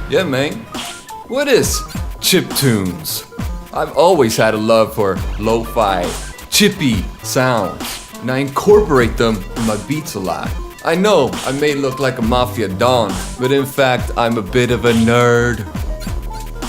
Yeah, man. What is chiptunes? I've always had a love for lo-fi, chippy sounds, and I incorporate them in my beats a lot. I know I may look like a mafia don, but in fact I'm a bit of a nerd.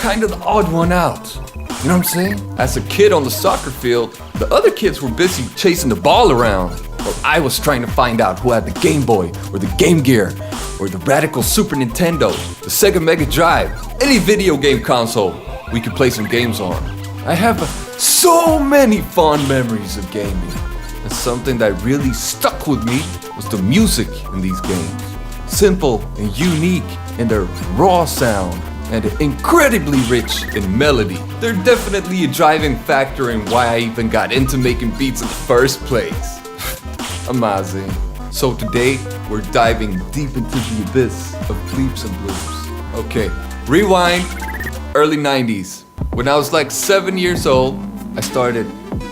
Kind of the odd one out. You know what I'm saying? As a kid on the soccer field, the other kids were busy chasing the ball around, while I was trying to find out who had the Game Boy, or the Game Gear, or the radical Super Nintendo, the Sega Mega Drive, any video game console we could play some games on. I have so many fond memories of gaming, and something that really stuck with me was the music in these games. Simple and unique in their raw sound, and incredibly rich in melody. They're definitely a driving factor in why I even got into making beats in the first place. Amazing. So today, we're diving deep into the abyss of bleeps and bloops. Okay, rewind, early 90s. When I was like 7 years old, I started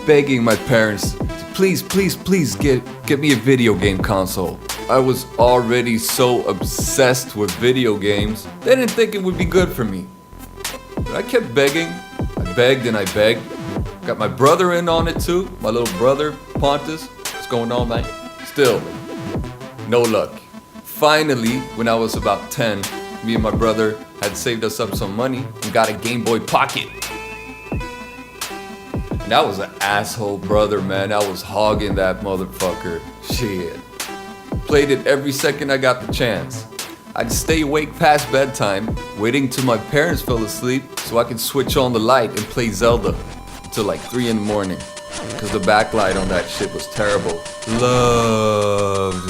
begging my parents to please get me a video game console. I was already so obsessed with video games, they didn't think it would be good for me. But I kept begging, I begged and I begged. Got my brother in on it too, my little brother, Pontus. What's going on, man? Still, no luck. Finally, when I was about 10, me and my brother had saved us up some money and got a Game Boy Pocket. And that was an asshole brother, man. I was hogging that motherfucker. Shit. Played it every second I got the chance. I'd stay awake past bedtime, waiting till my parents fell asleep so I could switch on the light and play Zelda until like 3 in the morning. Cause the backlight on that shit was terrible. Loved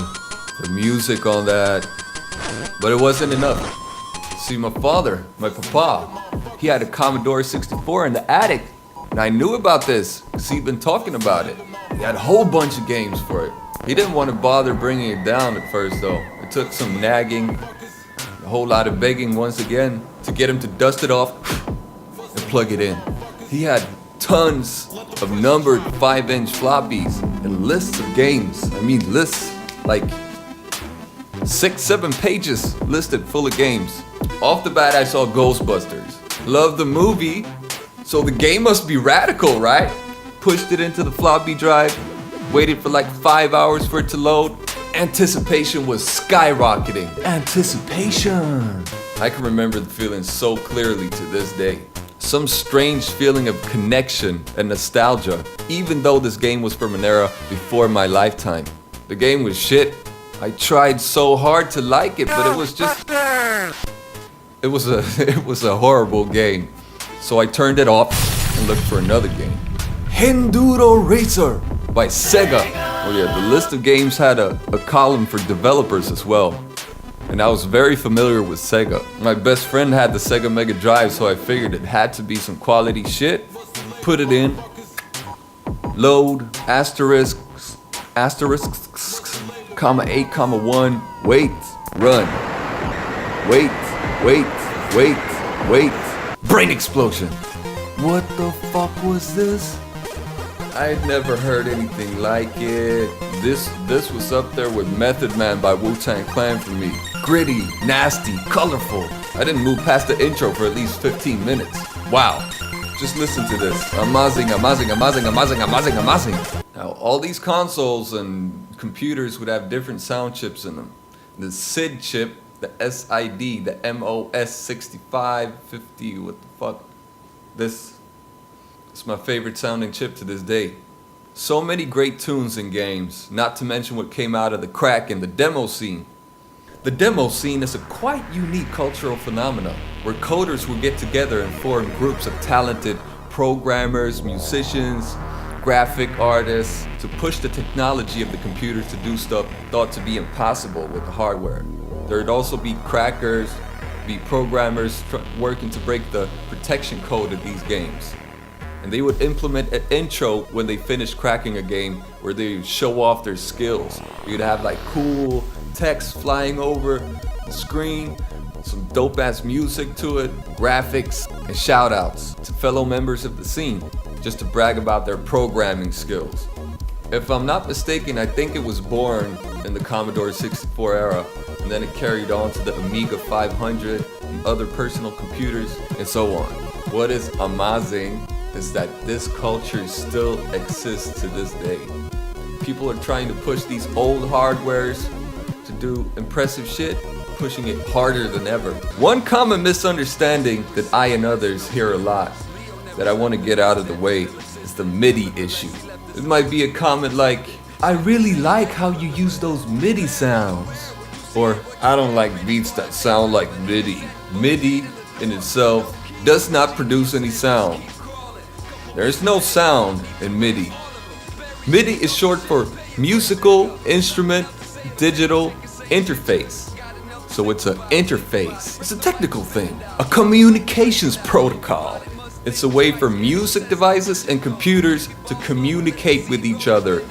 the music on that. But it wasn't enough. See, my father, my papa, he had a Commodore 64 in the attic. And I knew about this because he'd been talking about it. He had a whole bunch of games for it. He didn't want to bother bringing it down at first though. It took some nagging, a whole lot of begging once again to get him to dust it off and plug it in. He had tons of numbered 5-inch floppies and lists of games. I mean lists, like 6-7 pages listed full of games. Off the bat I saw Ghostbusters. Loved the movie, so the game must be radical, right? Pushed it into the floppy drive. Waited for like 5 hours for it to load. Anticipation was skyrocketing. Anticipation! I can remember the feeling so clearly to this day. Some strange feeling of connection and nostalgia, even though this game was from an era before my lifetime. The game was shit. I tried so hard to like it, but it was just... It was a horrible game. So I turned it off and looked for another game. Enduro Racer by Sega. Oh yeah, the list of games had a column for developers as well. And I was very familiar with Sega. My best friend had the Sega Mega Drive, so I figured it had to be some quality shit. Put it in. Load, asterisks, comma 8, comma 1, wait, run. Wait. Brain explosion. What the fuck was this? I'd never heard anything like it. This was up there with Method Man by Wu-Tang Clan for me. Gritty, nasty, colorful. I didn't move past the intro for at least 15 minutes. Wow. Just listen to this. Amazing. Now, all these consoles and computers would have different sound chips in them. The SID chip, the SID, the MOS6550, what the fuck? This is my favorite sounding chip to this day. So many great tunes in games, not to mention what came out of the crack in the demo scene. The demo scene is a quite unique cultural phenomenon where coders will get together and form groups of talented programmers, musicians, graphic artists to push the technology of the computer to do stuff thought to be impossible with the hardware. There'd also be crackers, be programmers working to break the protection code of these games. And they would implement an intro when they finished cracking a game where they would show off their skills. You'd have like cool text flying over the screen, some dope ass music to it, graphics, and shout outs to fellow members of the scene just to brag about their programming skills. If I'm not mistaken, I think it was born in the Commodore 64 era, and then it carried on to the Amiga 500 and other personal computers and so on. What is amazing is that this culture still exists to this day. People are trying to push these old hardwares to do impressive shit, pushing it harder than ever. One common misunderstanding that I and others hear a lot that I want to get out of the way is the MIDI issue. It might be a comment like, I really like how you use those MIDI sounds. Or, I don't like beats that sound like MIDI. MIDI in itself does not produce any sound. There is no sound in MIDI. MIDI is short for Musical Instrument Digital Interface. So it's an interface. It's a technical thing. A communications protocol. It's a way for music devices and computers to communicate with each other.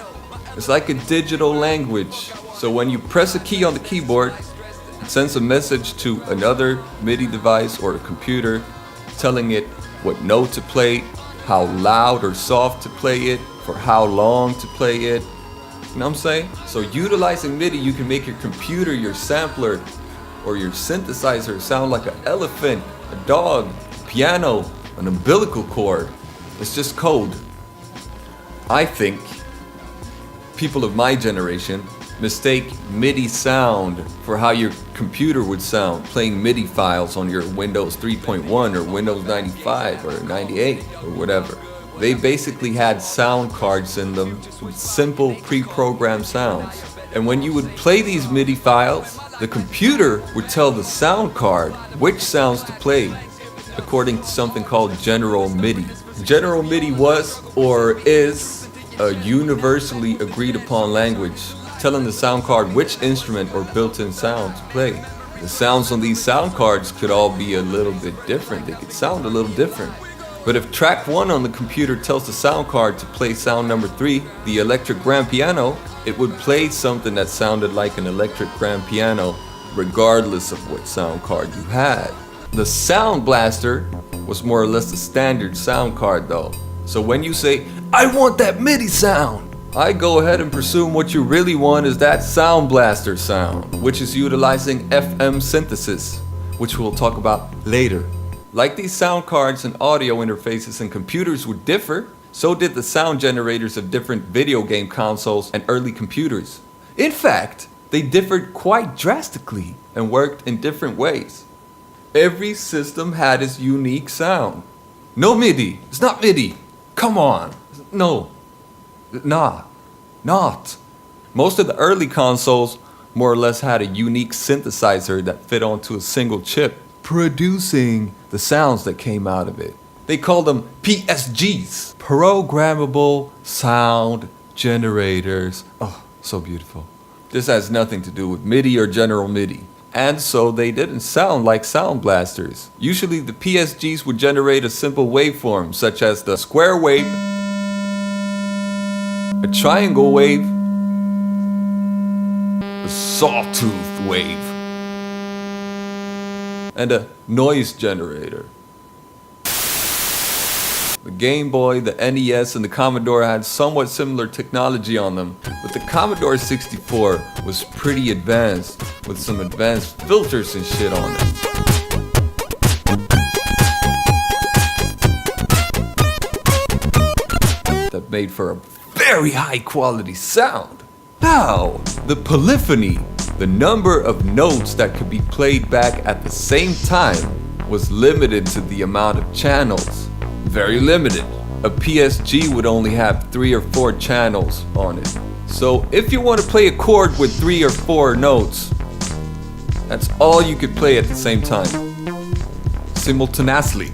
It's like a digital language. So when you press a key on the keyboard, it sends a message to another MIDI device or a computer telling it what note to play, how loud or soft to play it, for how long to play it. You know what I'm saying? So utilizing MIDI, you can make your computer, your sampler, or your synthesizer sound like an elephant, a dog, a piano, an umbilical cord. It's just code. I think people of my generation mistake MIDI sound for how your computer would sound playing MIDI files on your Windows 3.1 or Windows 95 or 98 or whatever. They basically had sound cards in them with simple pre-programmed sounds. And when you would play these MIDI files, the computer would tell the sound card which sounds to play according to something called General MIDI. General MIDI was or is a universally agreed upon language telling the sound card which instrument or built-in sound to play. The sounds on these sound cards could all be a little bit different. They could sound a little different. But if track 1 on the computer tells the sound card to play sound number 3, the electric grand piano, it would play something that sounded like an electric grand piano regardless of what sound card you had. The Sound Blaster was more or less the standard sound card though. So when you say, I want that MIDI sound, I go ahead and presume what you really want is that Sound Blaster sound, which is utilizing FM synthesis, which we'll talk about later. Like these sound cards and audio interfaces and computers would differ, so did the sound generators of different video game consoles and early computers. In fact, they differed quite drastically and worked in different ways. Every system had its unique sound. No MIDI, it's not MIDI. Come on, no. Not. Most of the early consoles more or less had a unique synthesizer that fit onto a single chip, producing the sounds that came out of it. They called them PSGs, Programmable Sound Generators. Oh, so beautiful. This has nothing to do with MIDI or General MIDI. And so they didn't sound like sound blasters. Usually the PSGs would generate a simple waveform such as the square wave, a triangle wave, a sawtooth wave, and a noise generator. The Game Boy, the NES, and the Commodore had somewhat similar technology on them, but the Commodore 64 was pretty advanced, with some advanced filters and shit on it. That made for a very high quality sound. Now, the polyphony, the number of notes that could be played back at the same time, was limited to the amount of channels. Very limited. A PSG would only have 3 or 4 channels on it. So if you want to play a chord with 3 or 4 notes, that's all you could play at the same time. Simultaneously.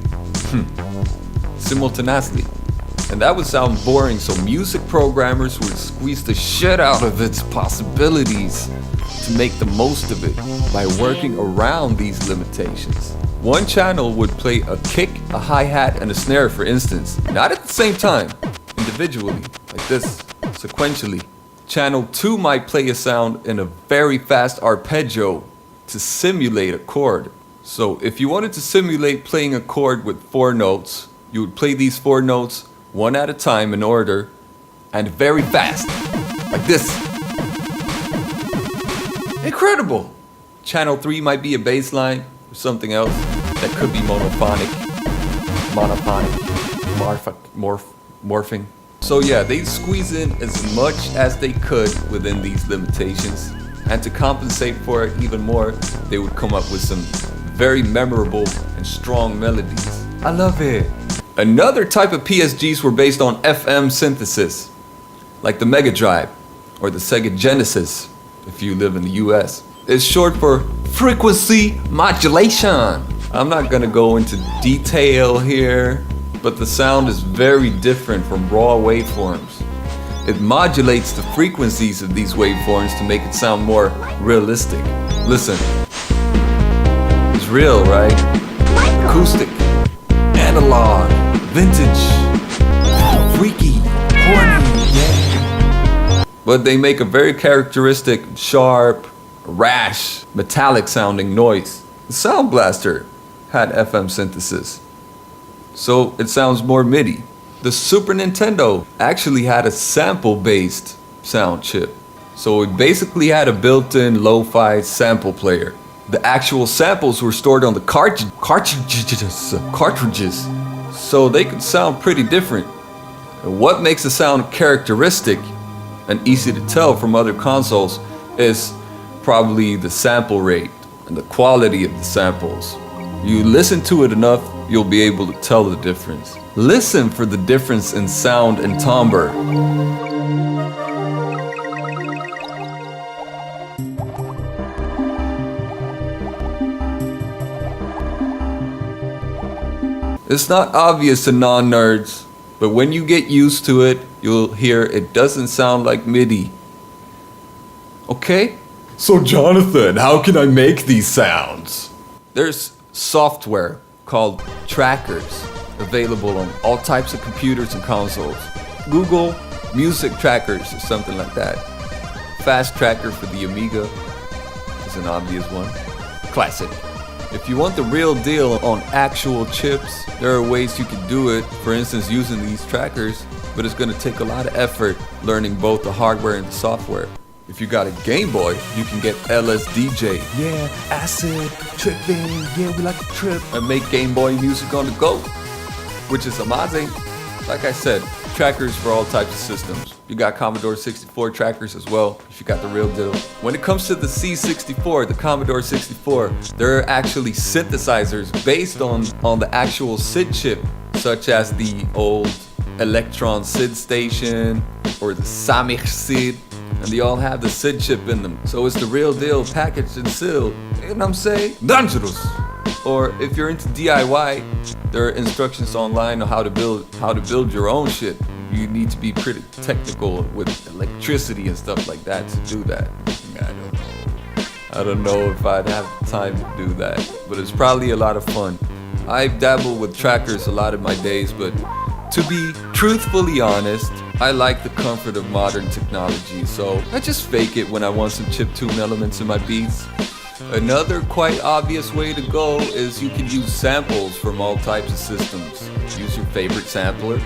Simultaneously. And that would sound boring, so music programmers would squeeze the shit out of its possibilities to make the most of it by working around these limitations. One channel would play a kick, a hi-hat, and a snare, for instance, not at the same time, individually, like this, sequentially. Channel 2 might play a sound in a very fast arpeggio to simulate a chord. So if you wanted to simulate playing a chord with 4 notes, you would play these 4 notes one at a time in order and very fast, like this. Incredible! Channel 3 might be a bass line or something else that could be monophonic, morphing. So yeah, they squeeze in as much as they could within these limitations, and to compensate for it even more, they would come up with some very memorable and strong melodies. I love it. Another type of PSGs were based on FM synthesis, like the Mega Drive or the Sega Genesis, if you live in the US. It's short for frequency modulation. I'm not gonna go into detail here, but the sound is very different from raw waveforms. It modulates the frequencies of these waveforms to make it sound more realistic. Listen. It's real, right? Acoustic, analog, vintage, freaky, horny, yeah. But they make a very characteristic, sharp, rash, metallic sounding noise. The Sound Blaster had FM synthesis, so it sounds more MIDI. The Super Nintendo actually had a sample-based sound chip, so it basically had a built-in lo-fi sample player. The actual samples were stored on the cartridges, so they could sound pretty different. And what makes a sound characteristic and easy to tell from other consoles is probably the sample rate and the quality of the samples. You listen to it enough, you'll be able to tell the difference. Listen for the difference in sound and timbre. It's not obvious to non-nerds, but when you get used to it, you'll hear it doesn't sound like MIDI. Okay? So Jonathan, how can I make these sounds? There's software called trackers available on all types of computers and consoles. Google music trackers or something like that. Fast Tracker for the Amiga is an obvious one. Classic. If you want the real deal on actual chips, there are ways you can do it, for instance using these trackers, but it's going to take a lot of effort learning both the hardware and the software. If you got a Game Boy, you can get LSDJ. Yeah, acid, tripping, yeah, we like to trip. And make Game Boy music on the go, which is amazing. Like I said, trackers for all types of systems. You got Commodore 64 trackers as well, if you got the real deal. When it comes to the C64, the Commodore 64, there are actually synthesizers based on the actual SID chip, such as the old Electron SID station or the Samich SID. And they all have the SID chip in them. So it's the real deal packaged and sealed. You know what I'm saying? Dangerous! Or if you're into DIY, there are instructions online on how to build your own shit. You need to be pretty technical with electricity and stuff like that to do that. I don't know if I'd have time to do that, but it's probably a lot of fun. I've dabbled with trackers a lot in my days, but to be truthfully honest, I like the comfort of modern technology, so I just fake it when I want some chiptune elements in my beats. Another quite obvious way to go is you can use samples from all types of systems. Use your favorite sampler,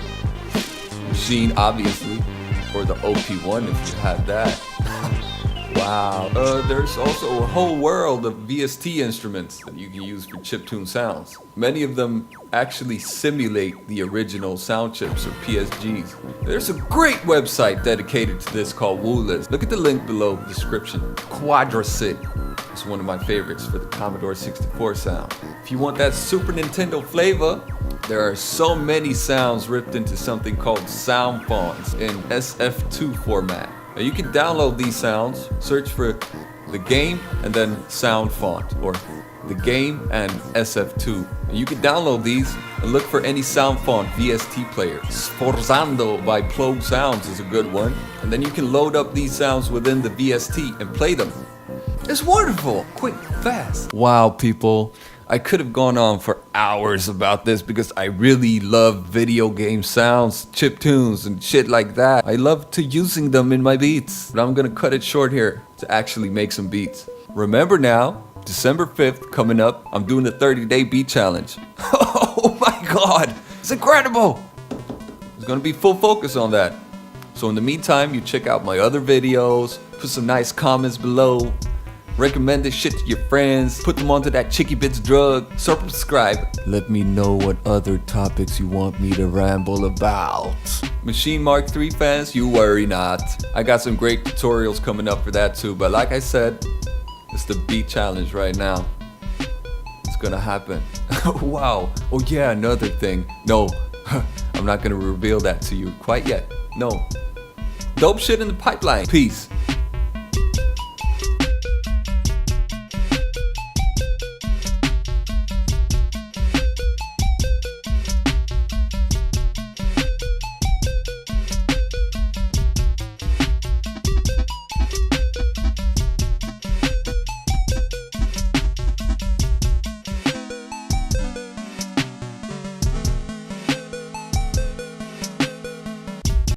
Machine obviously, or the OP1 if you have that. Wow. There's also a whole world of VST instruments that you can use for chiptune sounds. Many of them actually simulate the original sound chips or PSGs. There's a great website dedicated to this called WooList. Look at the link below the description. QUADRASID is one of my favorites for the Commodore 64 sound. If you want that Super Nintendo flavor, there are so many sounds ripped into something called sound fonts in SF2 format. Now you can download these sounds, search for the game and then sound font, or the game and SF2. And you can download these and look for any sound font VST player. Sforzando by Plogue Sounds is a good one. And then you can load up these sounds within the VST and play them. It's wonderful, quick, fast. Wow, people. I could have gone on for hours about this because I really love video game sounds, chiptunes and shit like that. I love to using them in my beats. But I'm gonna cut it short here to actually make some beats. Remember now, December 5th coming up, I'm doing the 30-day beat challenge. Oh my god, it's incredible! There's gonna be full focus on that. So in the meantime, you check out my other videos, put some nice comments below, recommend this shit to your friends, put them onto that Chicky Bits drug, subscribe. Let me know what other topics you want me to ramble about. Machine Mark III fans, you worry not. I got some great tutorials coming up for that too, but like I said, it's the beat challenge right now. It's gonna happen. Wow. Oh yeah, another thing. No, I'm not gonna reveal that to you quite yet. No. Dope shit in the pipeline. Peace.